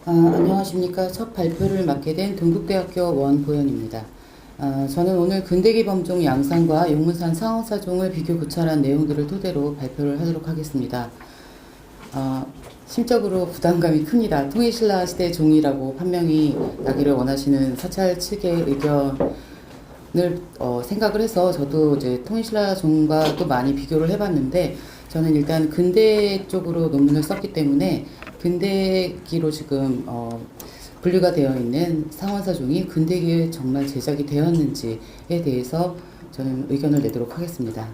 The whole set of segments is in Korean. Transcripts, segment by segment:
안녕하십니까. 첫 발표를 맡게 된 동국대학교 원보현입니다. 저는 오늘 근대기 범종 양상과 용문산 상어사종을 비교 구찰한 내용들을 토대로 발표를 하도록 하겠습니다. 심적으로 부담감이 큽니다. 통일신라 시대 종이라고 판명이 나기를 원하시는 사찰 측의 의견을 생각을 해서 저도 이제 통일신라 종과 또 많이 비교를 해봤는데, 저는 일단 근대 쪽으로 논문을 썼기 때문에 근대기로 지금 분류가 되어 있는 상원사종이 근대기에 정말 제작이 되었는지에 대해서 저는 의견을 내도록 하겠습니다.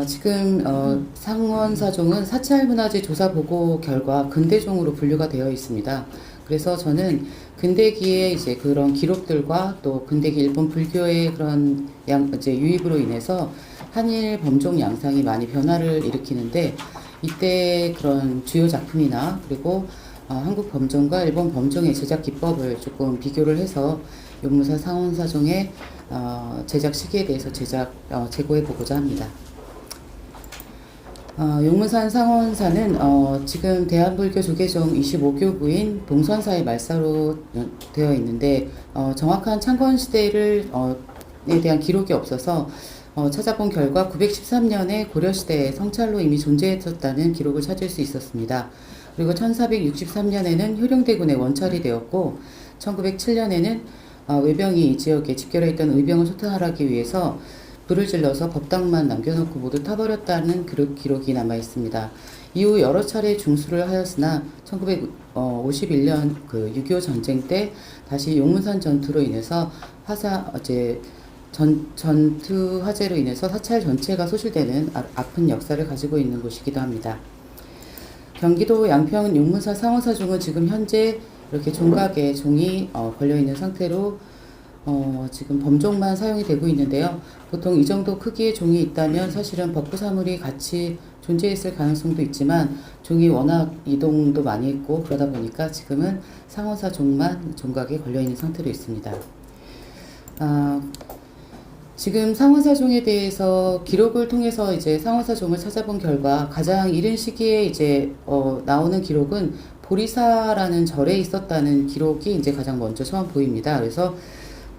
지금 상원사종은 사찰문화재 조사 보고 결과 근대종으로 분류가 되어 있습니다. 그래서 저는 근대기의 이제 그런 기록들과 또 근대기 일본 불교의 그런 이제 유입으로 인해서 한일 범종 양상이 많이 변화를 일으키는데, 이때 그런 주요 작품이나 그리고 한국 범종과 일본 범종의 제작 기법을 조금 비교를 해서 용문산 상원사종의 제작 시기에 대해서 재고해 보고자 합니다. 용문산 상원사는 지금 대한불교 조계종 25교구인 동선사의 말사로 되어 있는데, 정확한 창건 시대를 에 대한 기록이 없어서 찾아본 결과 913년에 고려시대에 성찰로 이미 존재했었다는 기록을 찾을 수 있었습니다. 그리고 1463년에는 효령대군의 원찰이 되었고, 1907년에는 의병이 이 지역에 집결해 있던 의병을 소탕하기 위해서 불을 질러서 법당만 남겨놓고 모두 타버렸다는 기록이 남아 있습니다. 이후 여러 차례 중수를 하였으나 1951년 그 6.25 전쟁 때 다시 용문산 전투로 인해서 전투 화재로 인해서 사찰 전체가 소실되는 아픈 역사를 가지고 있는 곳이기도 합니다. 경기도 양평 용문산 상어사종은 지금 현재 이렇게 종각에 종이 걸려있는 상태로 지금 범종만 사용이 되고 있는데요. 보통 이 정도 크기의 종이 있다면 사실은 법부사물이 같이 존재했을 가능성도 있지만, 종이 워낙 이동도 많이 했고 그러다 보니까 지금은 상어사 종만 종각에 걸려있는 상태로 있습니다. 지금 상원사종에 대해서 기록을 통해서 이제 상원사종을 찾아본 결과 가장 이른 시기에 이제 나오는 기록은 보리사라는 절에 있었다는 기록이 이제 가장 먼저 처음 보입니다. 그래서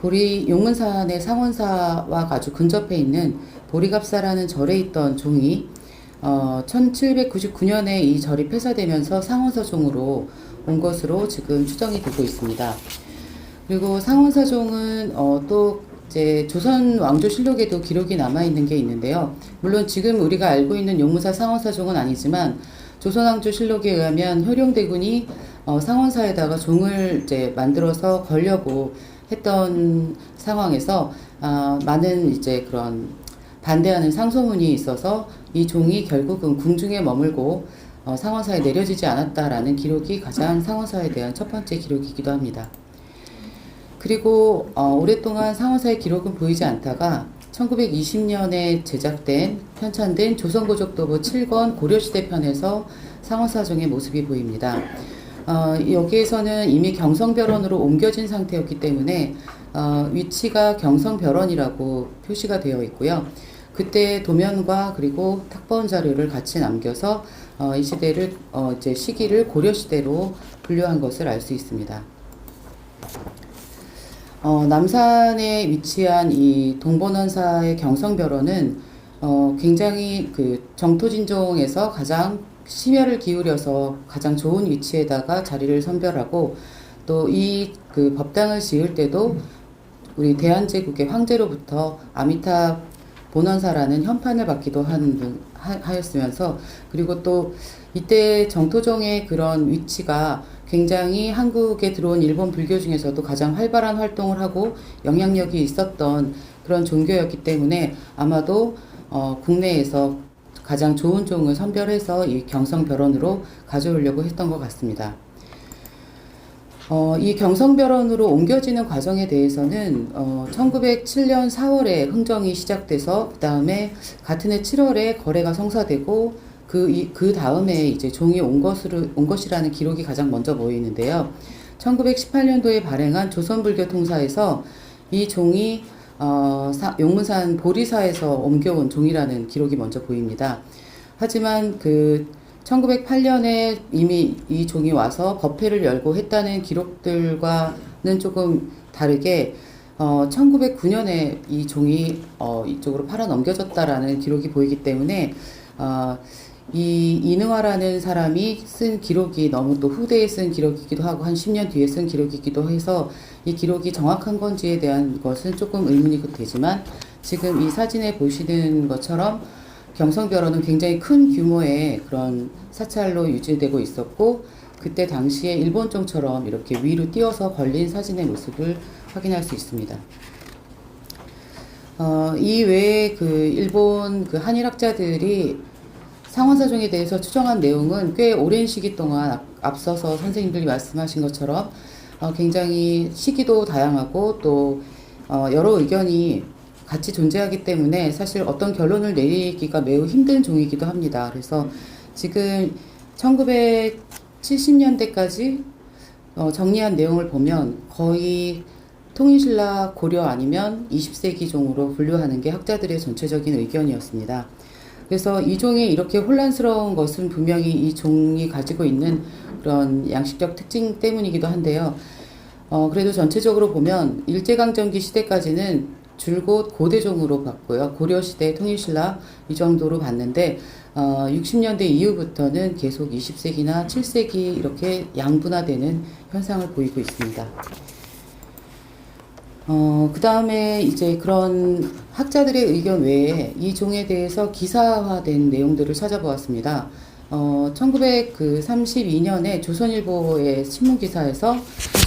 용문산의 상원사와 아주 근접해 있는 보리갑사라는 절에 있던 종이 1799년에 이 절이 폐사되면서 상원사종으로 온 것으로 지금 추정이 되고 있습니다. 그리고 상원사종은 또 이제 조선 왕조실록에도 기록이 남아있는 게 있는데요. 물론 지금 우리가 알고 있는 용문사 상원사종은 아니지만, 조선 왕조실록에 의하면 효령대군이 상원사에다가 종을 이제 만들어서 걸려고 했던 상황에서 많은 이제 그런 반대하는 상소문이 있어서 이 종이 결국은 궁중에 머물고 상원사에 내려지지 않았다라는 기록이 가장 상원사에 대한 첫 번째 기록이기도 합니다. 그리고 오랫동안 상원사의 기록은 보이지 않다가 1920년에 편찬된 조선고족도부 7권 고려시대 편에서 상원사종의 모습이 보입니다. 여기에서는 이미 경성별원으로 옮겨진 상태였기 때문에 위치가 경성별원이라고 표시가 되어 있고요. 그때 도면과 그리고 탁본 자료를 같이 남겨서 이 시대를 이제 시기를 고려시대로 분류한 것을 알 수 있습니다. 남산에 위치한 이 동본원사의 경성별원은 굉장히 그 정토진종에서 가장 심혈을 기울여서 가장 좋은 위치에다가 자리를 선별하고, 또 이 그 법당을 지을 때도 우리 대한제국의 황제로부터 아미타 본원사라는 현판을 받기도 하였으면서, 그리고 또 이때 정토종의 그런 위치가 굉장히 한국에 들어온 일본 불교 중에서도 가장 활발한 활동을 하고 영향력이 있었던 그런 종교였기 때문에 아마도 국내에서 가장 좋은 종을 선별해서 이 경성별원으로 가져오려고 했던 것 같습니다. 이 경성별원으로 옮겨지는 과정에 대해서는 1907년 4월에 흥정이 시작돼서 그 다음에 같은 해 7월에 거래가 성사되고, 그 다음에 이제 종이 온 것이라는 기록이 가장 먼저 보이는데요. 1918년도에 발행한 조선불교 통사에서 이 종이 용문산 보리사에서 옮겨온 종이라는 기록이 먼저 보입니다. 하지만 그 1908년에 이미 이 종이 와서 법회를 열고 했다는 기록들과는 조금 다르게 1909년에 이 종이 이쪽으로 팔아 넘겨졌다라는 기록이 보이기 때문에 이 이능화라는 사람이 쓴 기록이 너무 또 후대에 쓴 기록이기도 하고 한 10년 뒤에 쓴 기록이기도 해서 이 기록이 정확한 건지에 대한 것은 조금 의문이 되지만 지금 이 사진에 보시는 것처럼 경성벼런은 굉장히 큰 규모의 그런 사찰로 유지되고 있었고 그때 당시에 일본종처럼 이렇게 위로 띄어서 걸린 사진의 모습을 확인할 수 있습니다. 이 외에 그 일본 그 한일학자들이 상원사종에 대해서 추정한 내용은 꽤 오랜 시기 동안 앞서서 선생님들이 말씀하신 것처럼 굉장히 시기도 다양하고 또 여러 의견이 같이 존재하기 때문에 사실 어떤 결론을 내리기가 매우 힘든 종이기도 합니다. 그래서 지금 1970년대까지 정리한 내용을 보면 거의 통일신라 고려 아니면 20세기 종으로 분류하는 게 학자들의 전체적인 의견이었습니다. 그래서 이 종이 이렇게 혼란스러운 것은 분명히 이 종이 가지고 있는 그런 양식적 특징 때문이기도 한데요. 그래도 전체적으로 보면 일제강점기 시대까지는 줄곧 고대종으로 봤고요. 고려시대, 통일신라 이 정도로 봤는데 60년대 이후부터는 계속 20세기나 7세기 이렇게 양분화되는 현상을 보이고 있습니다. 그 다음에 이제 그런 학자들의 의견 외에 이 종에 대해서 기사화된 내용들을 찾아보았습니다. 1932년에 조선일보의 신문기사에서 이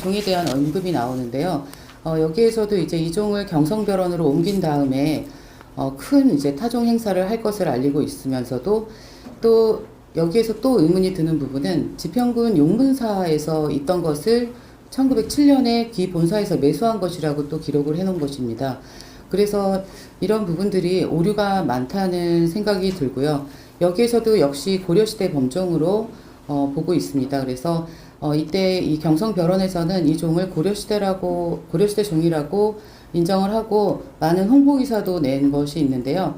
종에 대한 언급이 나오는데요. 여기에서도 이제 이 종을 경성벼런으로 옮긴 다음에 큰 이제 타종 행사를 할 것을 알리고 있으면서도 또 여기에서 또 의문이 드는 부분은 지평군 용문사에서 있던 것을 1907년에 귀 본사에서 매수한 것이라고 또 기록을 해놓은 것입니다. 그래서 이런 부분들이 오류가 많다는 생각이 들고요. 여기에서도 역시 고려시대 범종으로 보고 있습니다. 그래서 이때 이 경성벼런에서는 이 종을 고려시대 종이라고 인정을 하고 많은 홍보기사도 낸 것이 있는데요.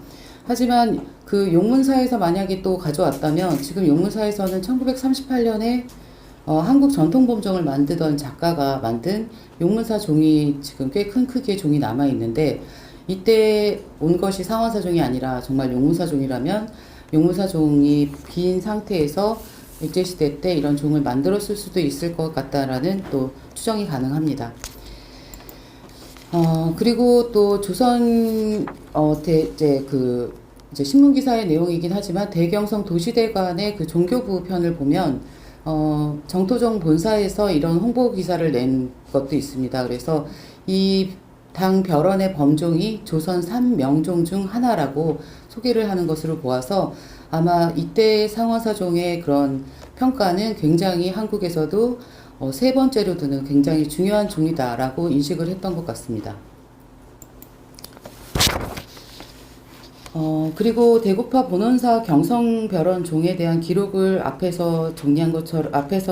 하지만 그 용문사에서 만약에 또 가져왔다면 지금 용문사에서는 1938년에 한국 전통범종을 만드던 작가가 만든 용문사 종이 지금 꽤 큰 크기의 종이 남아 있는데 이때 온 것이 상원사 종이 아니라 정말 용문사 종이라면 용문사 종이 빈 상태에서 일제시대 때 이런 종을 만들었을 수도 있을 것 같다라는 또 추정이 가능합니다. 그리고 또 조선 이제 신문기사의 내용이긴 하지만 대경성 도시대관의 그 종교부 편을 보면 정토종 본사에서 이런 홍보 기사를 낸 것도 있습니다. 그래서 이 당 벼런의 범종이 조선 3명종 중 하나라고 소개를 하는 것으로 보아서 아마 이때 상원사종의 그런 평가는 굉장히 한국에서도 세 번째로 드는 굉장히 중요한 종이다라고 인식을 했던 것 같습니다. 그리고 대구파 본원사 경성벼런 종에 대한 기록을 앞에서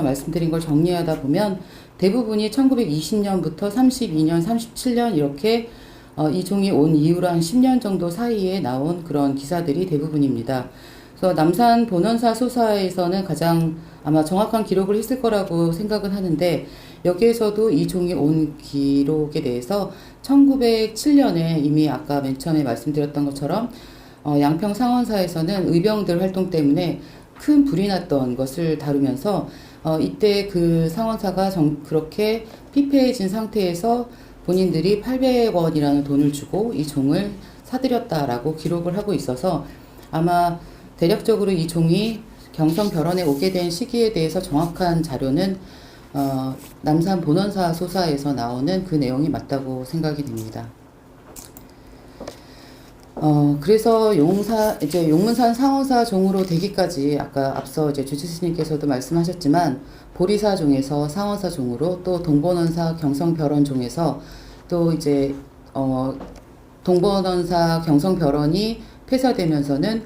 말씀드린 걸 정리하다 보면 대부분이 1920년부터 32년, 37년 이렇게 이 종이 온 이후로 한 10년 정도 사이에 나온 그런 기사들이 대부분입니다. 그래서 남산 본원사 소사에서는 가장 아마 정확한 기록을 했을 거라고 생각은 하는데 여기에서도 이 종이 온 기록에 대해서 1907년에 이미 아까 맨 처음에 말씀드렸던 것처럼 양평 상원사에서는 의병들 활동 때문에 큰 불이 났던 것을 다루면서 이때 그 상원사가 그렇게 피폐해진 상태에서 본인들이 800원이라는 돈을 주고 이 종을 사들였다라고 기록을 하고 있어서 아마 대략적으로 이 종이 경성벼런에 오게 된 시기에 대해서 정확한 자료는 남산 본원사 소사에서 나오는 그 내용이 맞다고 생각이 됩니다. 그래서 용문산 상원사 종으로 되기까지 아까 앞서 이제 주지스님께서도 말씀하셨지만 보리사 종에서 상원사 종으로 또 동본원사 경성벼런 종에서 또 이제 동본원사 경성벼런이 폐사되면서는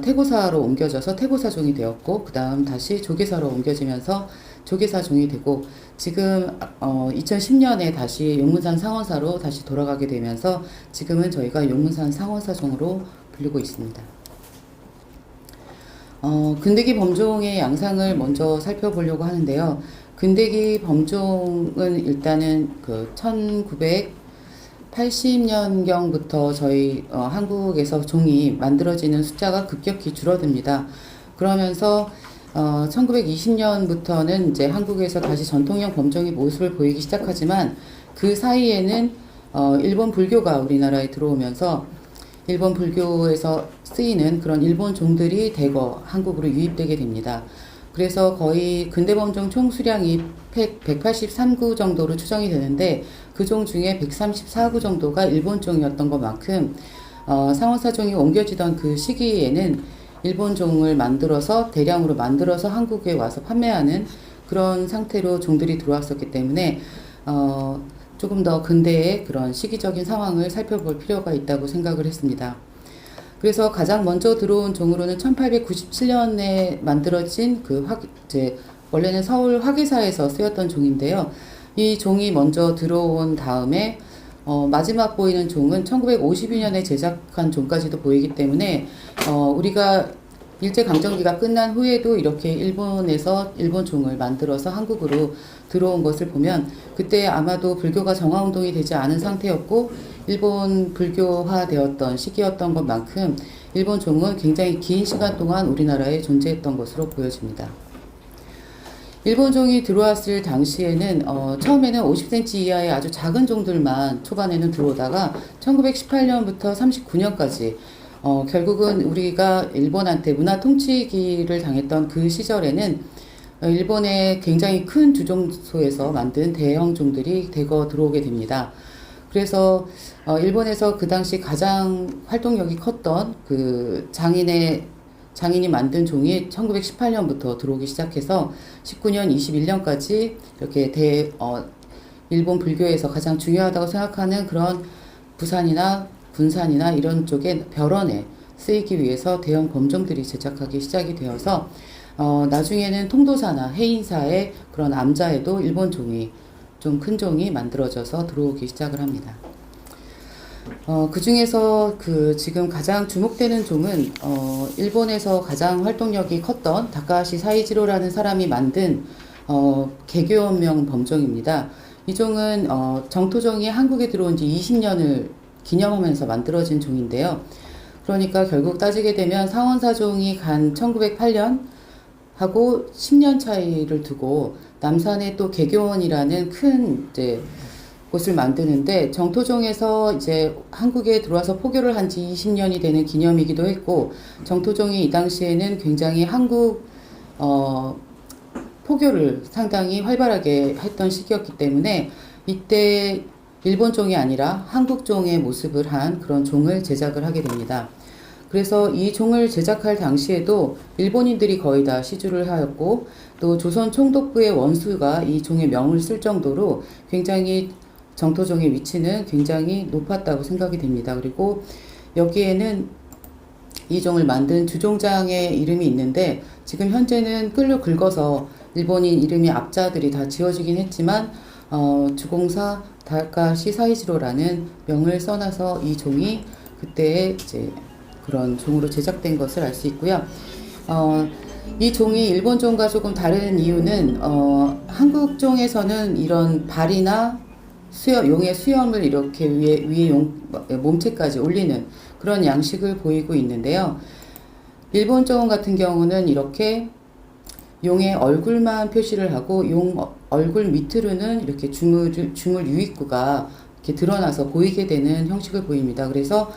태고사로 옮겨져서 태고사종이 되었고 그 다음 다시 조계사로 옮겨지면서 조계사종이 되고 지금 2010년에 다시 용문산 상원사로 다시 돌아가게 되면서 지금은 저희가 용문산 상원사종으로 부르고 있습니다. 근대기 범종의 양상을 먼저 살펴보려고 하는데요. 근대기 범종은 일단은 그 1980년경부터 저희 한국에서 종이 만들어지는 숫자가 급격히 줄어듭니다. 그러면서 1920년부터는 이제 한국에서 다시 전통형 범종이 모습을 보이기 시작하지만 그 사이에는 일본 불교가 우리나라에 들어오면서 일본 불교에서 쓰이는 그런 일본 종들이 대거 한국으로 유입되게 됩니다. 그래서 거의 근대범종 총 수량이 183구 정도로 추정이 되는데 그 종 중에 134구 정도가 일본 종이었던 것만큼 상원사종이 옮겨지던 그 시기에는 일본 종을 만들어서 대량으로 만들어서 한국에 와서 판매하는 그런 상태로 종들이 들어왔었기 때문에 조금 더 근대의 그런 시기적인 상황을 살펴볼 필요가 있다고 생각을 했습니다. 그래서 가장 먼저 들어온 종으로는 1897년에 만들어진 원래는 서울 화기사에서 쓰였던 종인데요. 이 종이 먼저 들어온 다음에 마지막 보이는 종은 1952년에 제작한 종까지도 보이기 때문에 우리가 일제강점기가 끝난 후에도 이렇게 일본에서 일본 종을 만들어서 한국으로 들어온 것을 보면 그때 아마도 불교가 정화운동이 되지 않은 상태였고 일본 불교화 되었던 시기였던 것만큼 일본 종은 굉장히 긴 시간 동안 우리나라에 존재했던 것으로 보여집니다. 일본 종이 들어왔을 당시에는 처음에는 50cm 이하의 아주 작은 종들만 초반에는 들어오다가 1918년부터 39년까지 결국은 우리가 일본한테 문화 통치기를 당했던 그 시절에는 일본의 굉장히 큰 주종소에서 만든 대형 종들이 대거 들어오게 됩니다. 그래서 일본에서 그 당시 가장 활동력이 컸던 그 장인이 만든 종이 1918년부터 들어오기 시작해서 19년, 21년까지 이렇게 일본 불교에서 가장 중요하다고 생각하는 그런 부산이나 분산이나 이런 쪽에 벼런에 쓰이기 위해서 대형 범종들이 제작하기 시작이 되어서 나중에는 통도사나 해인사의 그런 암자에도 일본 종이 좀 큰 종이 만들어져서 들어오기 시작을 합니다. 그 중에서 지금 가장 주목되는 종은 일본에서 가장 활동력이 컸던 다카하시 사이지로라는 사람이 만든 개교원명 범종입니다. 이 종은 정토종이 한국에 들어온 지 20년을 기념하면서 만들어진 종인데요. 그러니까 결국 따지게 되면 상원사종이 간 1908년 하고 10년 차이를 두고 남산에 또 개교원이라는 큰 곳을 만드는데 정토종에서 이제 한국에 들어와서 포교를 한 지 20년이 되는 기념이기도 했고 정토종이 이 당시에는 굉장히 한국 포교를 상당히 활발하게 했던 시기였기 때문에 이때 일본종이 아니라 한국종의 모습을 한 그런 종을 제작을 하게 됩니다. 그래서 이 종을 제작할 당시에도 일본인들이 거의 다 시주를 하였고 또 조선 총독부의 원수가 이 종의 명을 쓸 정도로 굉장히 정토종의 위치는 굉장히 높았다고 생각이 됩니다. 그리고 여기에는 이 종을 만든 주종장의 이름이 있는데 지금 현재는 끌로 긁어서 일본인 이름이 앞자들이 다 지워지긴 했지만 주공사 다카시 사이지로라는 명을 써놔서 이 종이 그때 이제 그런 종으로 제작된 것을 알 수 있고요. 이 종이 일본 종과 조금 다른 이유는 한국 종에서는 이런 발이나 용의 수염을 이렇게 위에 몸체까지 올리는 그런 양식을 보이고 있는데요. 일본 종 같은 경우는 이렇게 용의 얼굴만 표시를 하고 용 얼굴 밑으로는 이렇게 주물 유입구가 이렇게 드러나서 보이게 되는 형식을 보입니다. 그래서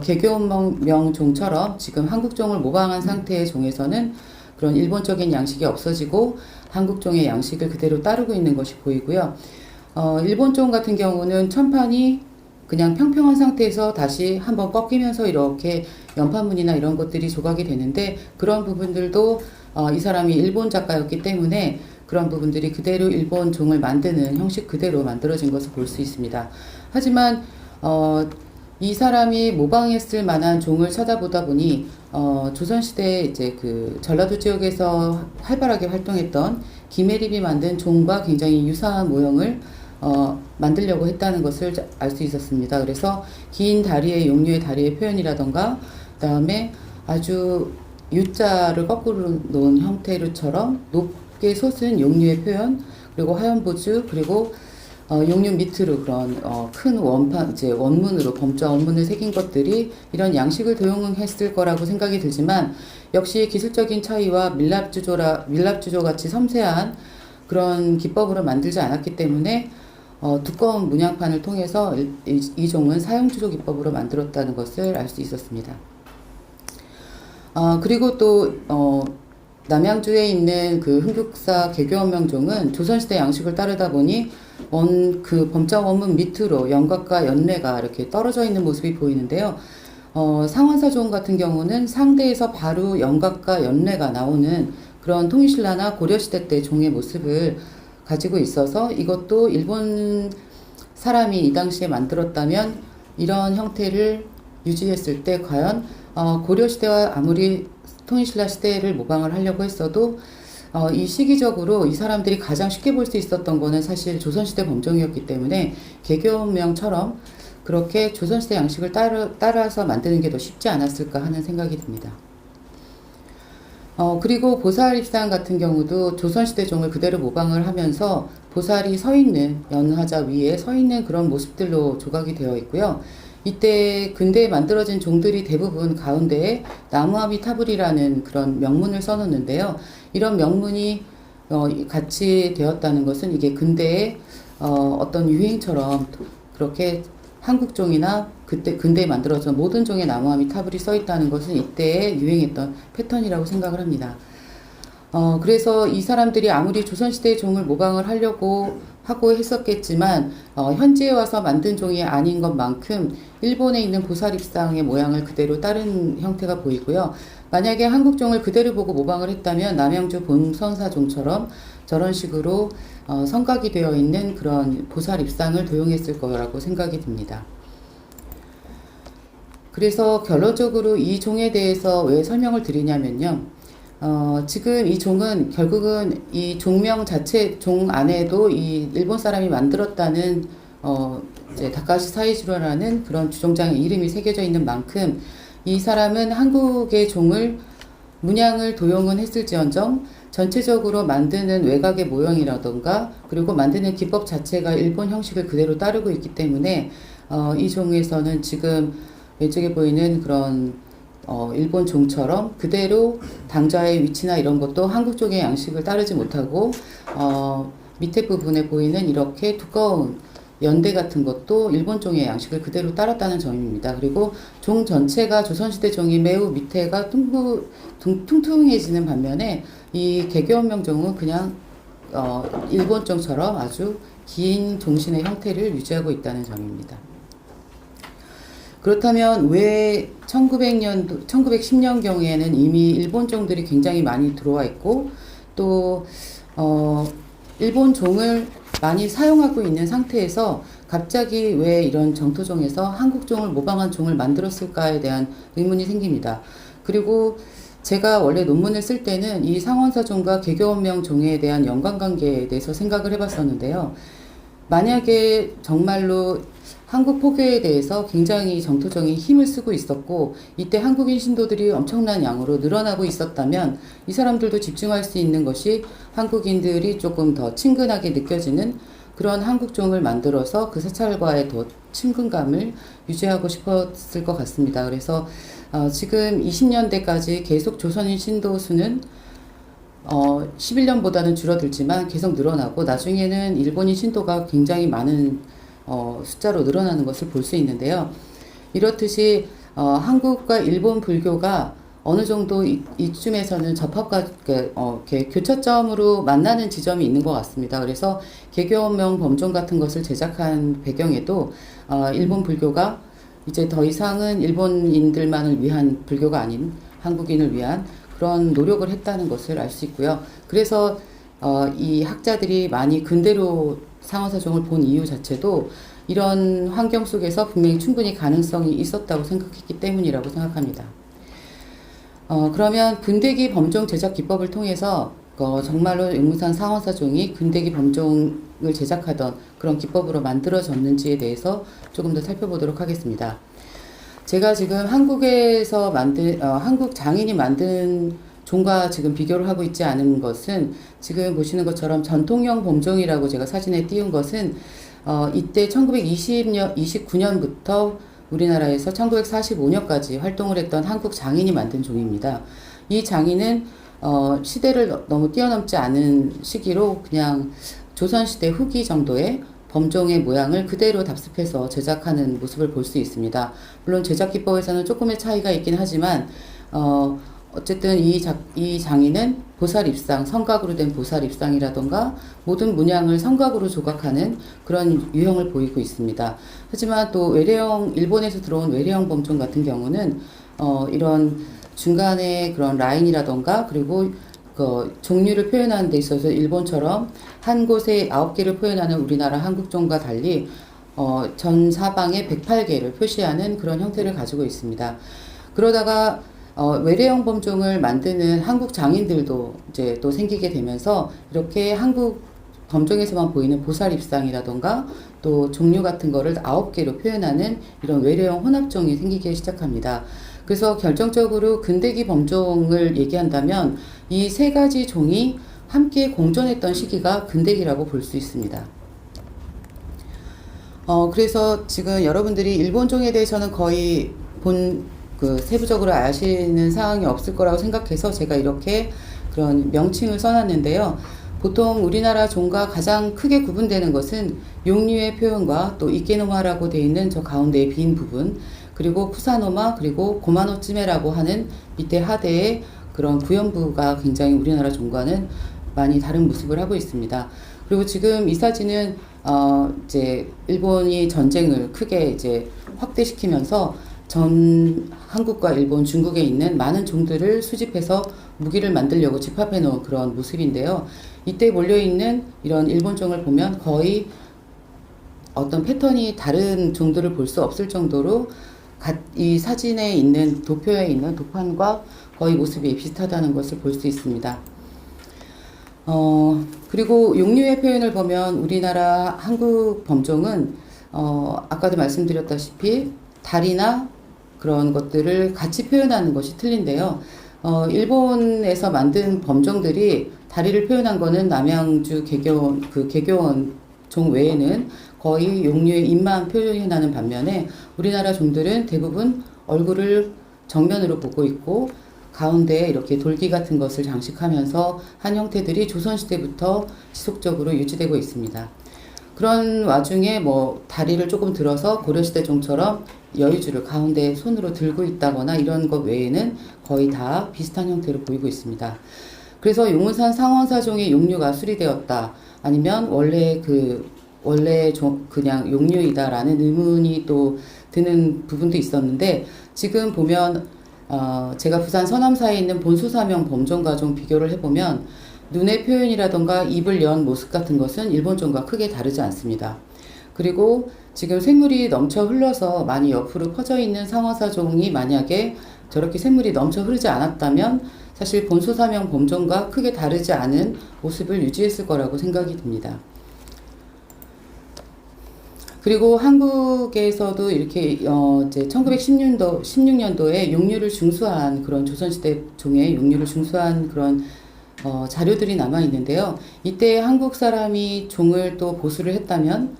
개교명 종처럼 지금 한국 종을 모방한 상태의 종에서는 그런 일본적인 양식이 없어지고 한국 종의 양식을 그대로 따르고 있는 것이 보이고요. 일본 종 같은 경우는 천판이 그냥 평평한 상태에서 다시 한번 꺾이면서 이렇게 연판문이나 이런 것들이 조각이 되는데 그런 부분들도 이 사람이 일본 작가였기 때문에 그런 부분들이 그대로 일본 종을 만드는 형식 그대로 만들어진 것을 볼 수 있습니다. 하지만 이 사람이 모방했을 만한 종을 찾아보다 보니 조선시대 이제 그 전라도 지역에서 활발하게 활동했던 김혜립이 만든 종과 굉장히 유사한 모형을 만들려고 했다는 것을 알 수 있었습니다. 그래서 긴 다리의 용류의 다리의 표현이라던가 그다음에 아주 U자를 거꾸로 놓은 형태로처럼 높게 솟은 용류의 표현, 그리고 하얀보주, 그리고 용류 밑으로 그런 큰 원판, 이제 원문으로 범자 원문을 새긴 것들이 이런 양식을 도용했을 거라고 생각이 들지만, 역시 기술적인 차이와 밀랍주조 같이 섬세한 그런 기법으로 만들지 않았기 때문에 두꺼운 문양판을 통해서 이 종은 사형주조 기법으로 만들었다는 것을 알 수 있었습니다. 그리고 또 남양주에 있는 그 흥국사 개교원명종은 조선시대 양식을 따르다 보니 그 범자 원문 밑으로 연각과 연례가 이렇게 떨어져 있는 모습이 보이는데요. 상원사종 같은 경우는 상대에서 바로 연각과 연례가 나오는 그런 통일신라나 고려시대 때 종의 모습을 가지고 있어서, 이것도 일본 사람이 이 당시에 만들었다면 이런 형태를 유지했을 때 과연 고려시대와 아무리 통일신라 시대를 모방을 하려고 했어도 이 시기적으로 이 사람들이 가장 쉽게 볼 수 있었던 거는 사실 조선시대 범종이었기 때문에 개교명처럼 그렇게 조선시대 양식을 따라서 만드는 게 더 쉽지 않았을까 하는 생각이 듭니다. 그리고 보살입상 같은 경우도 조선시대 종을 그대로 모방을 하면서 보살이 서 있는, 연화자 위에 서 있는 그런 모습들로 조각이 되어 있고요. 이때 근대에 만들어진 종들이 대부분 가운데에 나무아미타불이라는 그런 명문을 써놓는데요. 이런 명문이 같이 되었다는 것은 이게 근대의 어떤 유행처럼 그렇게 한국종이나 그때 근대에 만들어진 모든 종의 나무아미타불이 써 있다는 것은 이때에 유행했던 패턴이라고 생각을 합니다. 그래서 이 사람들이 아무리 조선시대의 종을 모방을 하려고 하고 했었겠지만 현지에 와서 만든 종이 아닌 것만큼 일본에 있는 보살입상의 모양을 그대로 따른 형태가 보이고요. 만약에 한국종을 그대로 보고 모방을 했다면 남양주 본선사종처럼 저런 식으로 성각이 되어 있는 그런 보살입상을 도용했을 거라고 생각이 듭니다. 그래서 결론적으로 이 종에 대해서 왜 설명을 드리냐면요. 지금 이 종은 결국은 이 종명 자체, 종 안에도 이 일본 사람이 만들었다는 이제 다카시 사이지로라는 그런 주종장의 이름이 새겨져 있는 만큼 이 사람은 한국의 종을 문양을 도용은 했을지언정 전체적으로 만드는 외곽의 모형이라던가 그리고 만드는 기법 자체가 일본 형식을 그대로 따르고 있기 때문에 이 종에서는 지금 왼쪽에 보이는 그런 일본 종처럼 그대로 당자의 위치나 이런 것도 한국 종의 양식을 따르지 못하고 밑에 부분에 보이는 이렇게 두꺼운 연대 같은 것도 일본 종의 양식을 그대로 따랐다는 점입니다. 그리고 종 전체가 조선시대 종이 매우 밑에가 퉁퉁해지는 반면에 이 개교원명 종은 그냥 일본 종처럼 아주 긴 종신의 형태를 유지하고 있다는 점입니다. 그렇다면 왜 1910년경에는 이미 일본 종들이 굉장히 많이 들어와 있고 또 일본 종을 많이 사용하고 있는 상태에서 갑자기 왜 이런 정토종에서 한국 종을 모방한 종을 만들었을까에 대한 의문이 생깁니다. 그리고 제가 원래 논문을 쓸 때는 이 상원사종과 개교원명 종에 대한 연관관계에 대해서 생각을 해봤었는데요. 만약에 정말로 한국 포교에 대해서 굉장히 정토종이 힘을 쓰고 있었고 이때 한국인 신도들이 엄청난 양으로 늘어나고 있었다면 이 사람들도 집중할 수 있는 것이 한국인들이 조금 더 친근하게 느껴지는 그런 한국종을 만들어서 그 사찰과의 더 친근감을 유지하고 싶었을 것 같습니다. 그래서 지금 20년대까지 계속 조선인 신도 수는 11년보다는 줄어들지만 계속 늘어나고 나중에는 일본인 신도가 굉장히 많은 숫자로 늘어나는 것을 볼 수 있는데요. 이렇듯이 한국과 일본 불교가 어느 정도 이쯤에서는 접합과 교차점으로 만나는 지점이 있는 것 같습니다. 그래서 개교원명 범종 같은 것을 제작한 배경에도 일본 불교가 이제 더 이상은 일본인들만을 위한 불교가 아닌 한국인을 위한 그런 노력을 했다는 것을 알 수 있고요. 그래서 이 학자들이 많이 근대로 상어사종을 본 이유 자체도 이런 환경 속에서 분명히 충분히 가능성이 있었다고 생각했기 때문이라고 생각합니다. 그러면 근대기 범종 제작 기법을 통해서 정말로 용무산 상어사종이 근대기 범종을 제작하던 그런 기법으로 만들어졌는지에 대해서 조금 더 살펴보도록 하겠습니다. 제가 지금 한국에서 만든, 한국 장인이 만든 종과 지금 비교를 하고 있지 않은 것은 지금 보시는 것처럼 전통형 범종이라고 제가 사진에 띄운 것은 이때 1920년, 29년부터 우리나라에서 1945년까지 활동을 했던 한국 장인이 만든 종입니다. 이 장인은 시대를 너무 뛰어넘지 않은 시기로 그냥 조선시대 후기 정도의 범종의 모양을 그대로 답습해서 제작하는 모습을 볼 수 있습니다. 물론 제작 기법에서는 조금의 차이가 있긴 하지만 어쨌든 이 장인은 보살 입상, 성각으로 된 보살 입상이라던가 모든 문양을 성각으로 조각하는 그런 유형을 보이고 있습니다. 하지만 또 외래형, 일본에서 들어온 외래형 범종 같은 경우는 이런 중간에 그런 라인이라던가 그리고 그 종류를 표현하는 데 있어서 일본처럼 한 곳에 9개를 표현하는 우리나라 한국종과 달리 전 사방에 108개를 표시하는 그런 형태를 가지고 있습니다. 그러다가 외래형 범종을 만드는 한국 장인들도 이제 또 생기게 되면서 이렇게 한국 범종에서만 보이는 보살 입상이라던가 또 종류 같은 거를 9개로 표현하는 이런 외래형 혼합종이 생기기 시작합니다. 그래서 결정적으로 근대기 범종을 얘기한다면 이 세 가지 종이 함께 공존했던 시기가 근대기라고 볼 수 있습니다. 그래서 지금 여러분들이 일본종에 대해서는 거의 세부적으로 아시는 사항이 없을 거라고 생각해서 제가 이렇게 그런 명칭을 써놨는데요. 보통 우리나라 종과 가장 크게 구분되는 것은 용류의 표현과 또 이케노마라고 되어 있는 저 가운데의 빈 부분, 그리고 쿠사노마, 그리고 고마노츠메라고 하는 밑에 하대의 그런 구연부가 굉장히 우리나라 종과는 많이 다른 모습을 하고 있습니다. 그리고 지금 이 사진은 이제 일본이 전쟁을 크게 이제 확대시키면서 전 한국과 일본, 중국에 있는 많은 종들을 수집해서 무기를 만들려고 집합해 놓은 그런 모습인데요. 이때 몰려있는 이런 일본종을 보면 거의 어떤 패턴이 다른 종들을 볼 수 없을 정도로 이 사진에 있는 도표에 있는 도판과 거의 모습이 비슷하다는 것을 볼 수 있습니다. 그리고 용류의 표현을 보면 우리나라 한국 범종은 아까도 말씀드렸다시피 다리나 그런 것들을 같이 표현하는 것이 틀린데요. 일본에서 만든 범종들이 다리를 표현한 거는 남양주 개교원 종 외에는 거의 용류의 입만 표현하는 반면에 우리나라 종들은 대부분 얼굴을 정면으로 보고 있고 가운데에 이렇게 돌기 같은 것을 장식하면서 한 형태들이 조선시대부터 지속적으로 유지되고 있습니다. 그런 와중에 다리를 조금 들어서 고려시대 종처럼 여의주를 가운데 손으로 들고 있다거나 이런 것 외에는 거의 다 비슷한 형태로 보이고 있습니다. 그래서 용문산 상원사종의 용류가 수리되었다. 아니면 원래 그냥 용류이다라는 의문이 또 드는 부분도 있었는데 지금 보면 제가 부산 서남사에 있는 본소사명 범종과종 비교를 해보면 눈의 표현이라던가 입을 연 모습 같은 것은 일본종과 크게 다르지 않습니다. 그리고 지금 샘물이 넘쳐 흘러서 많이 옆으로 퍼져 있는 상원사종이 만약에 저렇게 샘물이 넘쳐 흐르지 않았다면 사실 본소사명 범종과 크게 다르지 않은 모습을 유지했을 거라고 생각이 듭니다. 그리고 한국에서도 이렇게 이제 1916년도에 용류를 중수한 그런 조선시대 종의 용류를 중수한 그런 자료들이 남아 있는데요. 이때 한국 사람이 종을 또 보수를 했다면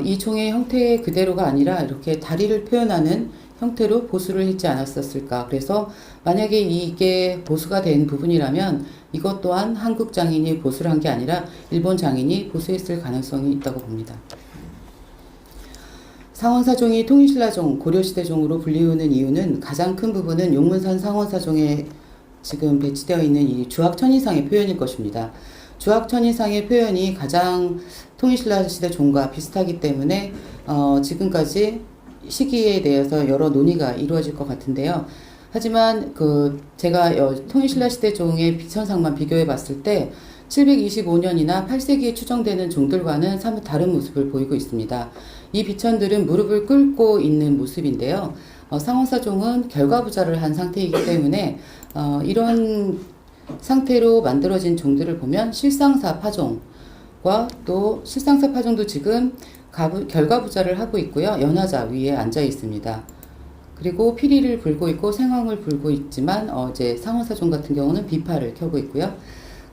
이 종의 형태 그대로가 아니라 이렇게 다리를 표현하는 형태로 보수를 했지 않았었을까. 그래서 만약에 이게 보수가 된 부분이라면 이것 또한 한국 장인이 보수를 한 게 아니라 일본 장인이 보수했을 가능성이 있다고 봅니다. 상원사종이 통일신라종, 고려시대종으로 불리우는 이유는 가장 큰 부분은 용문산 상원사종에 지금 배치되어 있는 이 주악천인상의 표현일 것입니다. 주악천인상의 표현이 가장 통일신라시대 종과 비슷하기 때문에 지금까지 시기에 대해서 여러 논의가 이루어질 것 같은데요. 하지만 제가 통일신라시대 종의 비천상만 비교해 봤을 때 725년이나 8세기에 추정되는 종들과는 사뭇 다른 모습을 보이고 있습니다. 이 비천들은 무릎을 꿇고 있는 모습인데요. 상원사종은 결과부자를 한 상태이기 때문에 이런 상태로 만들어진 종들을 보면 실상사 파종과 또 실상사 파종도 지금 결과부자를 하고 있고요. 연하자 위에 앉아 있습니다. 그리고 피리를 불고 있고 생황을 불고 있지만 이제 상원사종 같은 경우는 비파를 켜고 있고요.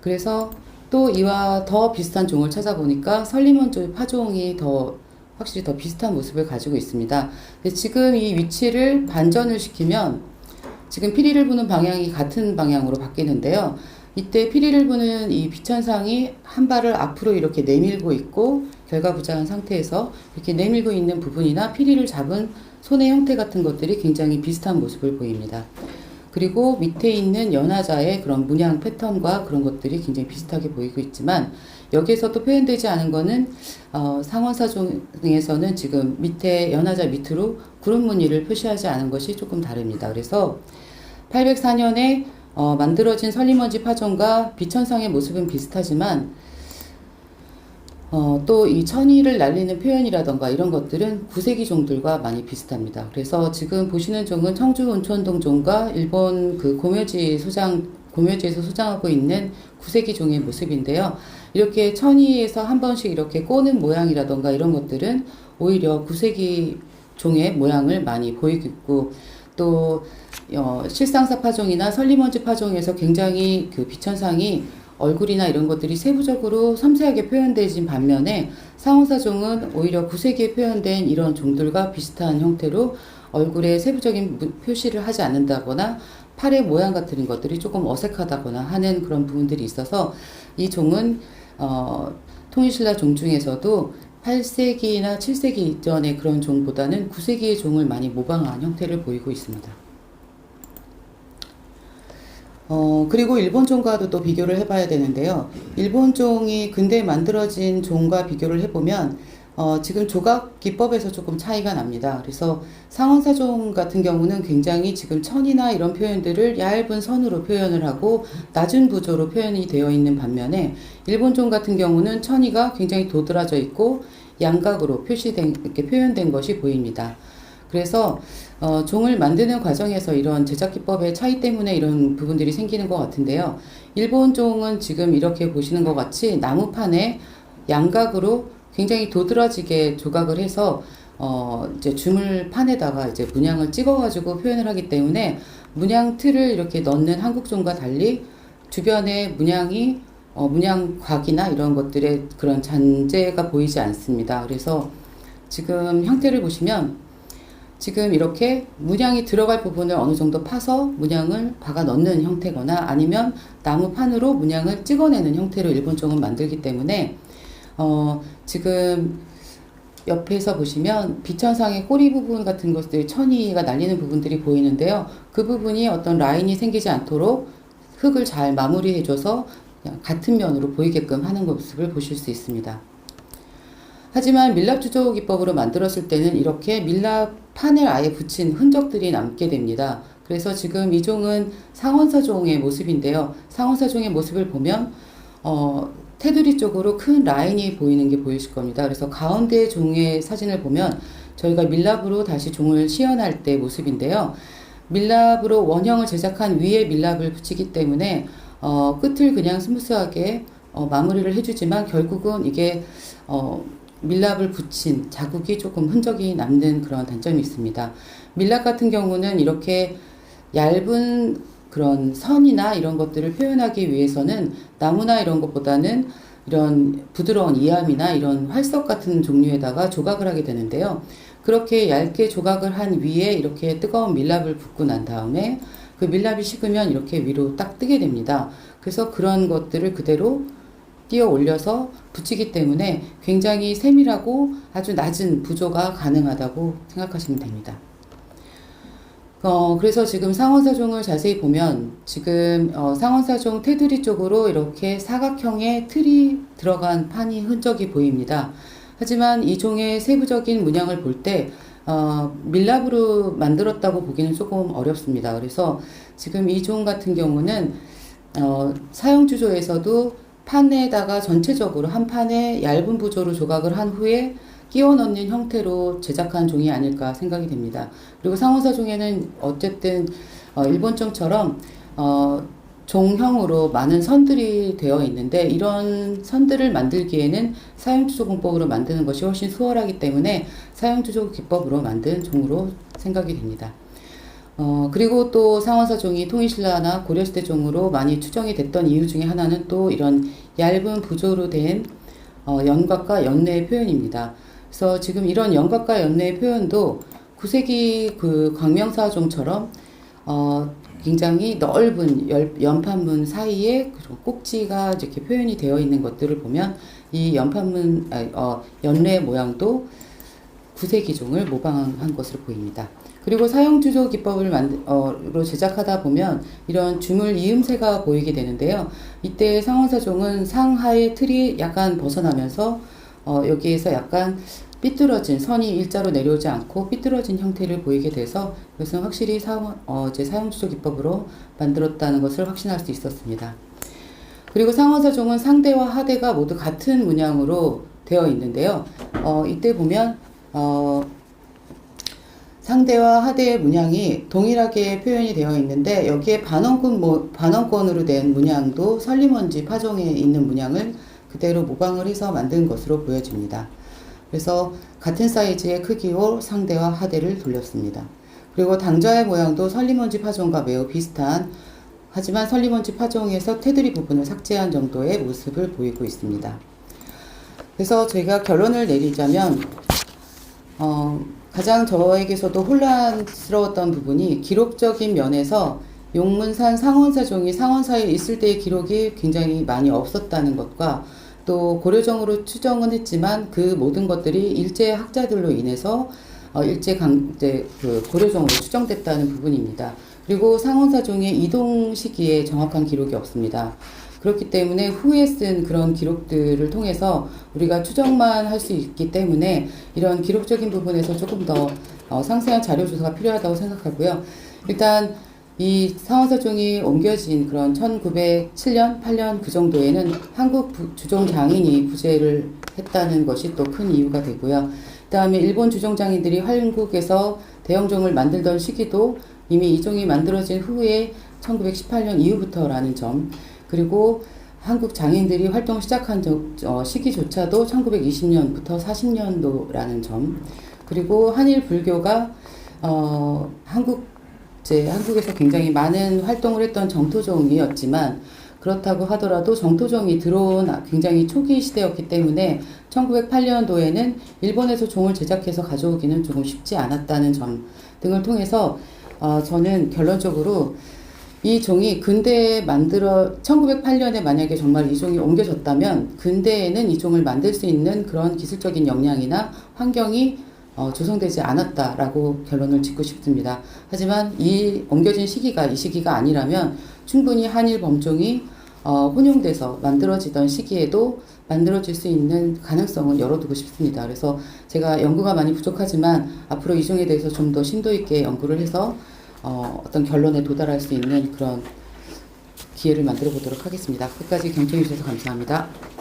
그래서 또 이와 더 비슷한 종을 찾아보니까 설리먼지 파종이 더 확실히 더 비슷한 모습을 가지고 있습니다. 근데 지금 이 위치를 반전을 시키면 지금 피리를 부는 방향이 같은 방향으로 바뀌는데요. 이때 피리를 부는 이 비천상이 한 발을 앞으로 이렇게 내밀고 있고 결과부자한 상태에서 이렇게 내밀고 있는 부분이나 피리를 잡은 손의 형태 같은 것들이 굉장히 비슷한 모습을 보입니다. 그리고 밑에 있는 연화자의 그런 문양 패턴과 그런 것들이 굉장히 비슷하게 보이고 있지만 여기에서 또 표현되지 않은 거는 상원사종에서는 지금 밑에 연화자 밑으로 구름 무늬를 표시하지 않은 것이 조금 다릅니다. 그래서 804년에 만들어진 설리먼지 파종과 비천상의 모습은 비슷하지만 또 이 천이를 날리는 표현이라던가 이런 것들은 구세기 종들과 많이 비슷합니다. 그래서 지금 보시는 종은 청주 온천동 종과 일본 그 고묘지에서 소장하고 있는 구세기 종의 모습인데요. 이렇게 천이에서 한 번씩 이렇게 꼬는 모양이라던가 이런 것들은 오히려 구세기 종의 모양을 많이 보이고 있고 또 실상사 파종이나 설리먼지 파종에서 굉장히 그 비천상이 얼굴이나 이런 것들이 세부적으로 섬세하게 표현되진 반면에 상원사종은 오히려 구색에 표현된 이런 종들과 비슷한 형태로 얼굴에 세부적인 표시를 하지 않는다거나 팔의 모양 같은 것들이 조금 어색하다거나 하는 그런 부분들이 있어서 이 종은 통일신라 종 중에서도 8세기나 7세기 이전의 그런 종보다는 9세기의 종을 많이 모방한 형태를 보이고 있습니다. 그리고 일본 종과도 또 비교를 해봐야 되는데요. 일본 종이 근대에 만들어진 종과 비교를 해보면 지금 조각 기법에서 조금 차이가 납니다. 그래서 상원사종 같은 경우는 굉장히 지금 천이나 이런 표현들을 얇은 선으로 표현을 하고 낮은 부조로 표현이 되어 있는 반면에 일본 종 같은 경우는 천이가 굉장히 도드라져 있고 양각으로 이렇게 표현된 것이 보입니다. 그래서 종을 만드는 과정에서 이런 제작 기법의 차이 때문에 이런 부분들이 생기는 것 같은데요. 일본 종은 지금 이렇게 보시는 것 같이 나무판에 양각으로 굉장히 도드라지게 조각을 해서 이제 주물판에다가 이제 문양을 찍어가지고 표현을 하기 때문에 문양 틀을 이렇게 넣는 한국종과 달리 주변에 문양곽이나 이런 것들의 그런 잔재가 보이지 않습니다. 그래서 지금 형태를 보시면 지금 이렇게 문양이 들어갈 부분을 어느 정도 파서 문양을 박아 넣는 형태거나 아니면 나무판으로 문양을 찍어내는 형태로 일본종은 만들기 때문에 지금 옆에서 보시면 비천상의 꼬리 부분 같은 것들 천이가 날리는 부분들이 보이는데요. 그 부분이 어떤 라인이 생기지 않도록 흙을 잘 마무리해줘서 같은 면으로 보이게끔 하는 모습을 보실 수 있습니다. 하지만 밀랍 주조 기법으로 만들었을 때는 이렇게 밀랍 판을 아예 붙인 흔적들이 남게 됩니다. 그래서 지금 이 종은 상원사종의 모습인데요. 상원사종의 모습을 보면 테두리 쪽으로 큰 라인이 보이는 게 보이실 겁니다. 그래서 가운데 종의 사진을 보면 저희가 밀랍으로 다시 종을 시연할 때 모습인데요. 밀랍으로 원형을 제작한 위에 밀랍을 붙이기 때문에 끝을 그냥 스무스하게 마무리를 해주지만 결국은 이게 밀랍을 붙인 자국이 조금 흔적이 남는 그런 단점이 있습니다. 밀랍 같은 경우는 이렇게 얇은 그런 선이나 이런 것들을 표현하기 위해서는 나무나 이런 것보다는 이런 부드러운 이암이나 이런 활석 같은 종류에다가 조각을 하게 되는데요. 그렇게 얇게 조각을 한 위에 이렇게 뜨거운 밀랍을 붓고 난 다음에 그 밀랍이 식으면 이렇게 위로 딱 뜨게 됩니다. 그래서 그런 것들을 그대로 띄어 올려서 붙이기 때문에 굉장히 세밀하고 아주 낮은 부조가 가능하다고 생각하시면 됩니다. 그래서 지금 상원사종을 자세히 보면 지금 상원사종 테두리 쪽으로 이렇게 사각형의 틀이 들어간 판이 흔적이 보입니다. 하지만 이 종의 세부적인 문양을 볼 때 밀랍으로 만들었다고 보기는 조금 어렵습니다. 그래서 지금 이 종 같은 경우는 사용주조에서도 판에다가 전체적으로 한 판에 얇은 부조로 조각을 한 후에 끼워 넣는 형태로 제작한 종이 아닐까 생각이 됩니다. 그리고 상원사 종에는 어쨌든 일본종처럼 종형으로 많은 선들이 되어 있는데 이런 선들을 만들기에는 사용주조 공법으로 만드는 것이 훨씬 수월하기 때문에 사용주조 기법으로 만든 종으로 생각이 됩니다. 그리고 또 상원사종이 통일신라나 고려시대 종으로 많이 추정이 됐던 이유 중에 하나는 또 이런 얇은 부조로 된 연곽과 연뇌의 표현입니다. 그래서 지금 이런 연곽과 연뇌의 표현도 9세기 그 광명사종처럼 굉장히 넓은 연판문 사이에 꼭지가 이렇게 표현이 되어 있는 것들을 보면 이 연뇌 모양도 9세기 종을 모방한 것으로 보입니다. 그리고 사형주조 기법을 로 제작하다 보면 이런 주물 이음새가 보이게 되는데요. 이때 상원사종은 상하의 틀이 약간 벗어나면서 여기에서 약간 삐뚤어진 선이 일자로 내려오지 않고 삐뚤어진 형태를 보이게 돼서 이것은 확실히 사형주조 기법으로 만들었다는 것을 확신할 수 있었습니다. 그리고 상원사종은 상대와 하대가 모두 같은 문양으로 되어 있는데요. 이때 보면 상대와 하대의 문양이 동일하게 표현이 되어 있는데 여기에 반원권으로 된 문양도 설리먼지 파종에 있는 문양을 그대로 모방을 해서 만든 것으로 보여집니다. 그래서 같은 사이즈의 크기로 상대와 하대를 돌렸습니다. 그리고 당좌의 모양도 설리먼지 파종과 매우 비슷한, 하지만 설리먼지 파종에서 테두리 부분을 삭제한 정도의 모습을 보이고 있습니다. 그래서 제가 결론을 내리자면 가장 저에게서도 혼란스러웠던 부분이 기록적인 면에서 용문산 상원사종이 상원사에 있을 때의 기록이 굉장히 많이 없었다는 것과 또 고려정으로 추정은 했지만 그 모든 것들이 일제 학자들로 인해서 고려정으로 추정됐다는 부분입니다. 그리고 상원사종의 이동 시기에 정확한 기록이 없습니다. 그렇기 때문에 후에 쓴 그런 기록들을 통해서 우리가 추정만 할 수 있기 때문에 이런 기록적인 부분에서 조금 더 상세한 자료 조사가 필요하다고 생각하고요. 일단 이 상원사종이 옮겨진 그런 1907년, 8년 그 정도에는 한국 주종 장인이 부재를 했다는 것이 또 큰 이유가 되고요. 그 다음에 일본 주종 장인들이 한국에서 대형종을 만들던 시기도 이미 이 종이 만들어진 후에 1918년 이후부터라는 점, 그리고 한국 장인들이 활동을 시작한 시기조차도 1920년부터 40년도라는 점, 그리고 한일 불교가 한국에서 굉장히 많은 활동을 했던 정토종이었지만 그렇다고 하더라도 정토종이 들어온 굉장히 초기 시대였기 때문에 1908년도에는 일본에서 종을 제작해서 가져오기는 조금 쉽지 않았다는 점 등을 통해서 저는 결론적으로 이 종이 근대에 1908년에 만약에 정말 이 종이 옮겨졌다면 근대에는 이 종을 만들 수 있는 그런 기술적인 역량이나 환경이 조성되지 않았다라고 결론을 짓고 싶습니다. 하지만 이 옮겨진 시기가 이 시기가 아니라면 충분히 한일 범종이 혼용돼서 만들어지던 시기에도 만들어질 수 있는 가능성은 열어두고 싶습니다. 그래서 제가 연구가 많이 부족하지만 앞으로 이 종에 대해서 좀 더 심도 있게 연구를 해서 어떤 결론에 도달할 수 있는 그런 기회를 만들어 보도록 하겠습니다. 끝까지 경청해 주셔서 감사합니다.